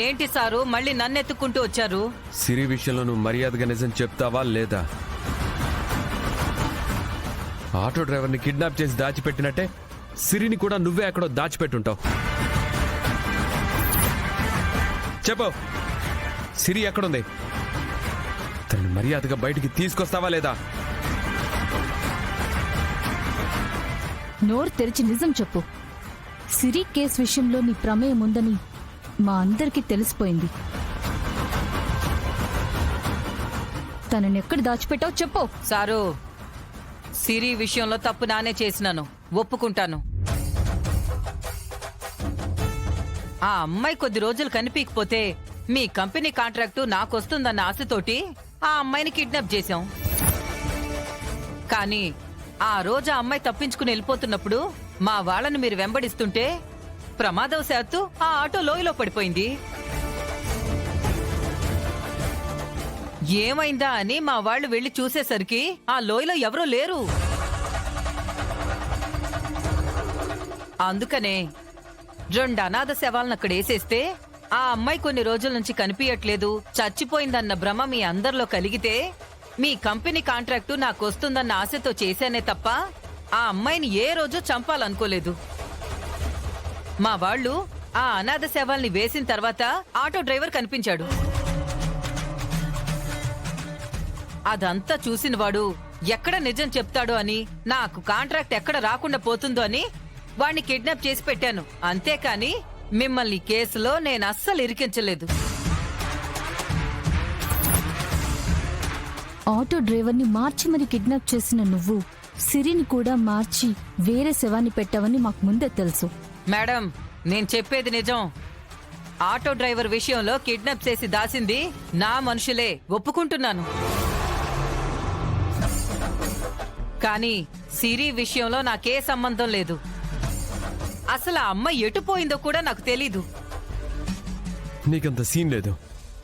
ఏంటి సారు మళ్ళీ నన్నెత్తుకుంటూ వచ్చారు? సిరి విషయంలో నువ్వు మర్యాదగా నిజం చెప్తావా లేదా? ఆటో డ్రైవర్ని కిడ్నాప్ చేసి దాచిపెట్టినట్టే సిరిని కూడా నువ్వే ఎక్కడో దాచిపెట్టుంటావు. చెప్పు, సిరి ఎక్కడుంది? తనని మర్యాదగా బయటికి తీసుకొస్తావా లేదా? నోరు తెరిచి నిజం చెప్పు. సిరి కేసు విషయంలో నీ ప్రమేయం ఉందని మా అందరికీ తెలిసిపోయింది. తనని ఎక్కడ దాచిపెట్టావు చెప్పు. సారు, సిరి విషయంలో తప్పు నానే చేసినాను, ఒప్పుకుంటాను. ఆ అమ్మాయి కొద్ది రోజులు కనిపించకపోతే మీ కంపెనీ కాంట్రాక్టు నాకొస్తుందన్న ఆశతోటి ఆ అమ్మాయిని కిడ్నాప్ చేశాం. కానీ ఆ రోజు ఆ అమ్మాయి తప్పించుకుని వెళ్ళిపోతున్నప్పుడు మా వాళ్ళని మీరు వెంబడిస్తుంటే ప్రమాదవశాత్తు ఆ ఆటో లోయలో పడిపోయింది. ఏమైందా అని మా వాళ్ళు వెళ్లి చూసేసరికి ఆ లోయలో ఎవరూ లేరు. అందుకనే 2 అనాథ శవాలను అక్కడ వేసేస్తే ఆ అమ్మాయి కొన్ని రోజుల నుంచి కనిపించట్లేదు, చచ్చిపోయిందన్న భ్రమ మీ అందరిలో కలిగితే మీ కంపెనీ కాంట్రాక్టు నాకొస్తుందన్న ఆశతో చేశానే తప్ప ఆ అమ్మాయిని ఏ రోజు చంపాలనుకోలేదు. మా వాళ్ళు ఆ అనాథ శవాల్ని వేసిన తర్వాత ఆటో డ్రైవర్ కనిపించాడు. అదంతా చూసినవాడు ఎక్కడ నిజం చెప్తాడో అని, నాకు కాంట్రాక్ట్ ఎక్కడ రాకుండా పోతుందో అని వాణ్ణి కిడ్నాప్ చేసి పెట్టాను. అంతేకాని మిమ్మల్ని కేసులో నేను అస్సలు ఇరికించలేదు. ఆటో డ్రైవర్ని మార్చి మరి కిడ్నాప్ చేసిన నువ్వు సిరిని కూడా మార్చి వేరే శవాన్ని పెట్టావని మాకు ముందే తెలుసు. మేడం, నేను చెప్పేది నిజం. ఆటో డ్రైవర్ విషయంలో కిడ్నాప్ చేసి దాసింది నా మనుషులే, ఒప్పుకుంటున్నాను. కానీ సిరి విషయంలో నాకే సంబంధం లేదు. అసలు ఆ అమ్మాయి ఎటుపోయిందో కూడా నాకు తెలీదు. నీకంత సీన్ లేదు.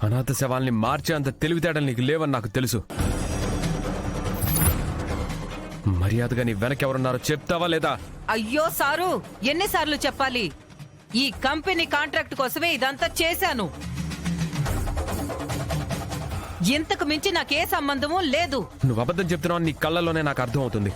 అనాథ శవాల్ని మార్చే అంత తెలివితేటలు నీకు లేవని నాకు తెలుసు. మర్యాదగా నీ వెనకెవరున్నారో చెప్తావా లేదా? అయ్యో సారు, ఎన్నిసార్లు చెప్పాలి? ఈ కంపెనీ కాంట్రాక్ట్ కోసమే ఇదంతా చేశాను. ఇంతకు మించి నాకే సంబంధము లేదు. నువ్వు అబద్ధం చెప్తున్నావు నీ కళ్ళలోనే నాకు అర్థం అవుతుంది.